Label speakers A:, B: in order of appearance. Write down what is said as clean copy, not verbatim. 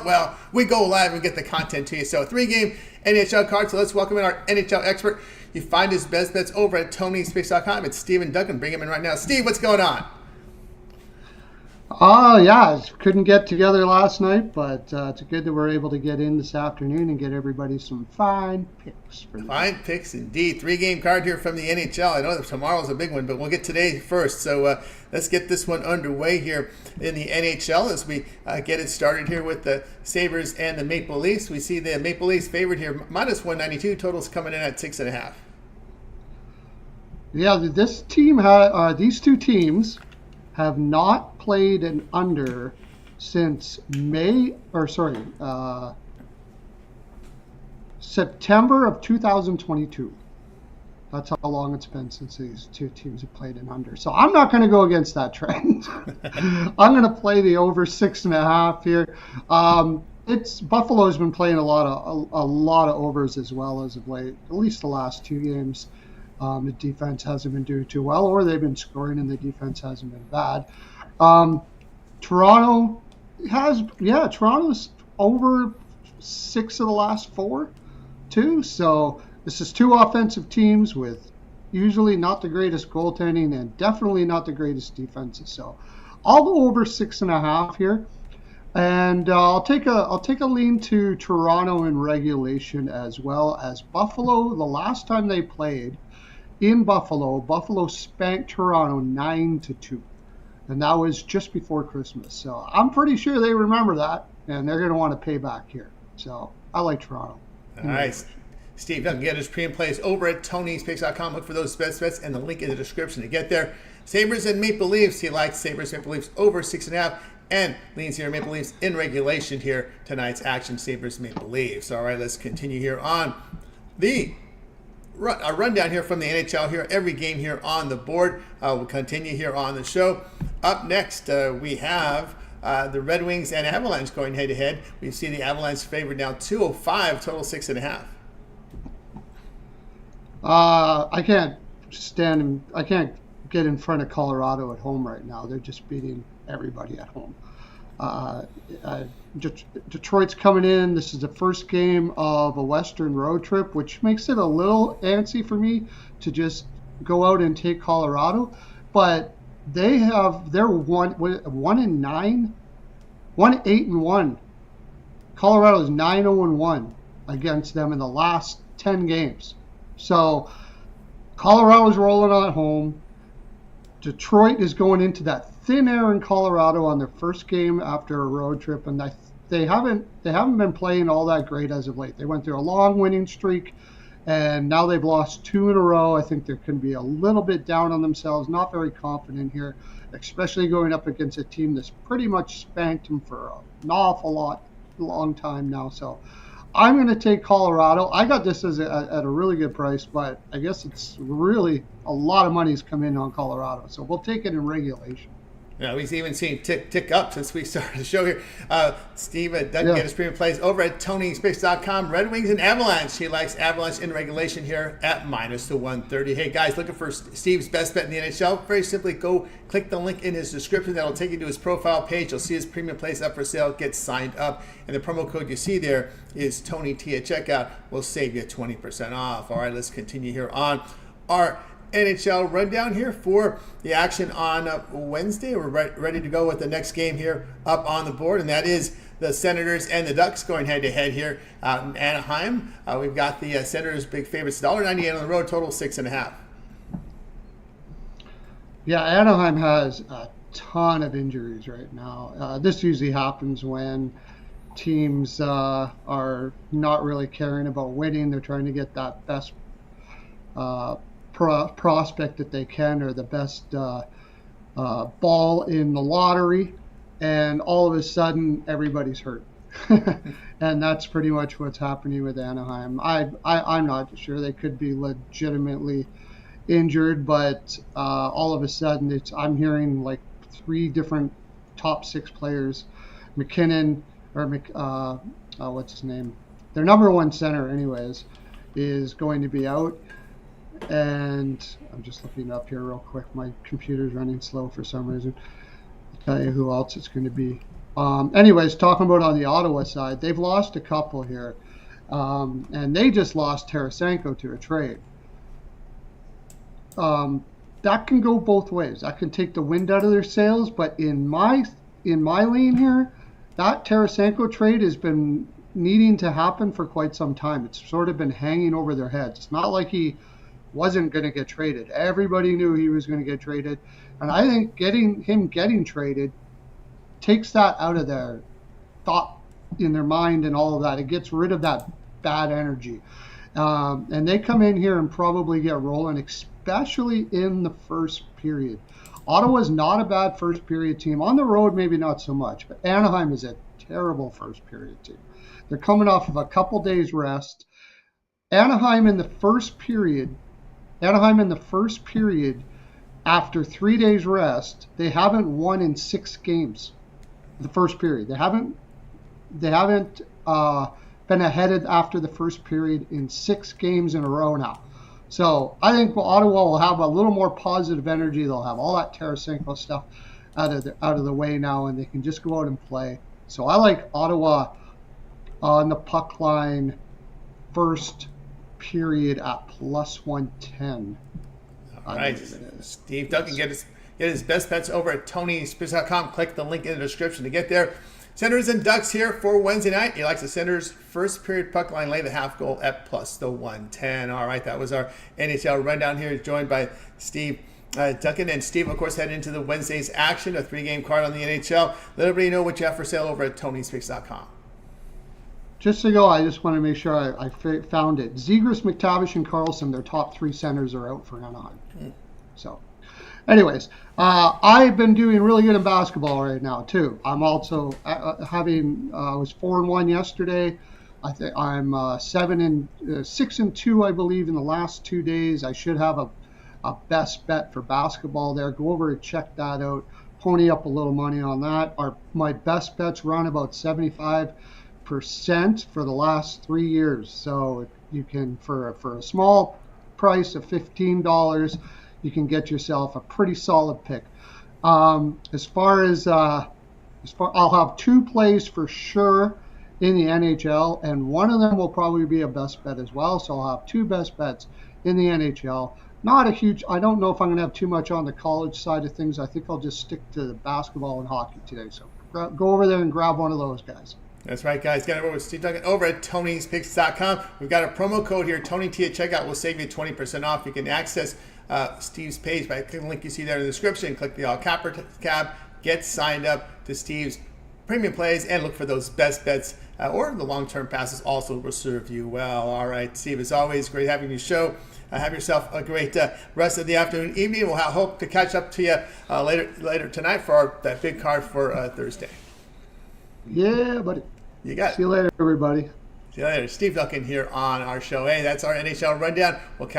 A: Well, we go live and get the content to you. So, 3-game NHL card. So, let's welcome in our NHL expert. You find his best bets over at TonySpace.com. It's Steve and Duncan. Bring him in right now. Steve, what's going on?
B: Oh, yeah, couldn't get together last night, but it's good that we're able to get in this afternoon and get everybody some fine picks for
A: Fine picks indeed. 3-game card here from the NHL. I know that tomorrow's a big one, but we'll get today first. So let's get this one underway here in the NHL as we get it started here with the Sabres and the Maple Leafs. We see the Maple Leafs favored here, minus 192. Totals coming in at 6.5.
B: Yeah, these two teams have not played an under since September of 2022. That's how long it's been since these two teams have played an under. So I'm not going to go against that trend. I'm going to play the over 6.5 here. Buffalo's been playing a lot of overs as well as of late, at least the last 2 games. The defense hasn't been doing too well, or they've been scoring and the defense hasn't been bad. Toronto's over 6 of the last 4 too. So this is 2 offensive teams with usually not the greatest goaltending and definitely not the greatest defenses. So I'll go over 6.5 here. And I'll take a lean to Toronto in regulation as well as Buffalo. The last time they played in Buffalo spanked Toronto 9-2, and that was just before Christmas. So I'm pretty sure they remember that, and they're going to want to pay back here. So I like Toronto.
A: All right. Steve Duncan, get his pre-and plays over at TonySpace.com. Look for those best bets and the link in the description to get there. Sabres and Maple Leafs. He likes Sabres Maple Leafs over 6.5 and leans here Maple Leafs in regulation here. Tonight's action, Sabres Maple Leafs. All right, let's continue here on a rundown here from the NHL here. Every game here on the board. We'll continue here on the show. Up next, we have the Red Wings and Avalanche going head-to-head. We see the Avalanche favored now 205, total 6.5.
B: I can't get in front of Colorado at home right now. They're just beating everybody at home. Detroit's coming in. This is the first game of a Western road trip, which makes it a little antsy for me to just go out and take Colorado. But they're 1-9, 1-8-1. Colorado's 9-0-1 against them in the last 10 games. So Colorado's rolling at home. Detroit is going into that thin air in Colorado on their first game after a road trip, and they haven't been playing all that great as of late. They went through a long winning streak, and now they've lost 2 in a row. I think they're going to be a little bit down on themselves, not very confident here, especially going up against a team that's pretty much spanked them for an awful long time now. So I'm going to take Colorado. I got this at a really good price, but I guess it's really a lot of money's come in on Colorado. So we'll take it in regulation.
A: Yeah, we've even seen tick up since we started the show here. Steve doesn't get his premium plays over at TonySpace.com. Red Wings and Avalanche. He likes Avalanche in regulation here at minus 130. Hey, guys, looking for Steve's best bet in the NHL? Very simply, go click the link in his description. That'll take you to his profile page. You'll see his premium plays up for sale. Get signed up. And the promo code you see there is TonyT at checkout. We'll save you 20% off. All right, let's continue here on our NHL rundown here for the action on Wednesday. We're ready to go with the next game here up on the board, and that is the Senators and the Ducks going head-to-head here out in Anaheim. We've got the Senators big favorites, $1.98 on the road, total 6.5.
B: Yeah, Anaheim has a ton of injuries right now. This usually happens when teams are not really caring about winning. They're trying to get that best prospect that they can, or the best ball in the lottery, and all of a sudden everybody's hurt. And that's pretty much what's happening with Anaheim. I'm not sure. They could be legitimately injured, but all of a sudden I'm hearing like 3 different top 6 players, McKinnon or what's his name, their number 1 center anyways, is going to be out. And I'm just looking up here real quick. My computer's running slow for some reason. I'll tell you who else it's going to be Anyways, talking about on the Ottawa side, they've lost a couple here. And they just lost Tarasenko to a trade. That can go both ways. That can take the wind out of their sails. But in my lane here, that Tarasenko trade has been needing to happen for quite some time. It's sort of been hanging over their heads. It's not like he wasn't going to get traded. Everybody knew he was going to get traded. And I think getting traded takes that out of their thought in their mind and all of that. It gets rid of that bad energy. And they come in here and probably get rolling, especially in the first period. Ottawa's not a bad first period team. On the road, maybe not so much, but Anaheim is a terrible first period team. They're coming off of a couple days rest. Anaheim in the first period, after 3 days rest, they haven't won in 6 games. The first period. They haven't been ahead after the first period in 6 games in a row now. So I think Ottawa will have a little more positive energy. They'll have all that Tarasenko stuff out of the way now, and they can just go out and play. So I like Ottawa on the puck line first period at plus 110.
A: All right, Steve Duncan, get his best bets over at TonySpitz.com. Click the link in the description to get there. Senators and Ducks here for Wednesday night. He likes the Senators first period puck line, lay the half goal at plus the 110. All right, that was our NHL rundown here, joined by Steve Duncan. And Steve, of course, heading into the Wednesday's action, a 3-game card on the NHL. Let everybody know what you have for sale over at TonySpitz.com.
B: Just to go, I just want to make sure I found it. Zegras, McTavish, and Carlson, their top 3 centers are out for Anaheim. So, anyways, I've been doing really good in basketball right now too. I'm also I was 4-1 yesterday. I think I'm 6-2, I believe, in the last 2 days. I should have a best bet for basketball there. Go over and check that out. Pony up a little money on that. My best bets run about 75% for the last 3 years. So you can, for a small price of $15, you can get yourself a pretty solid pick. As far I'll have 2 plays for sure in the NHL, and one of them will probably be a best bet as well. So I'll have 2 best bets in the NHL. I don't know if I'm going to have too much on the college side of things. I think I'll just stick to the basketball and hockey today. So go over there and grab one of those guys.
A: That's right, guys. Got it over with Steve Duncan over at Tony'sPicks.com. We've got a promo code here, TonyT at checkout. Will save you 20% off. You can access Steve's page by clicking the link you see there in the description. Click the all capper tab. Get signed up to Steve's premium plays and look for those best bets or the long-term passes also will serve you well. All right, Steve, as always, great having you show. Have yourself a great rest of the afternoon, evening. We'll hope to catch up to you later tonight for that big card for Thursday.
B: Yeah, buddy.
A: You got it.
B: See you later, everybody.
A: See you later. Steve Duncan here on our show. Hey, that's our NHL rundown. We'll catch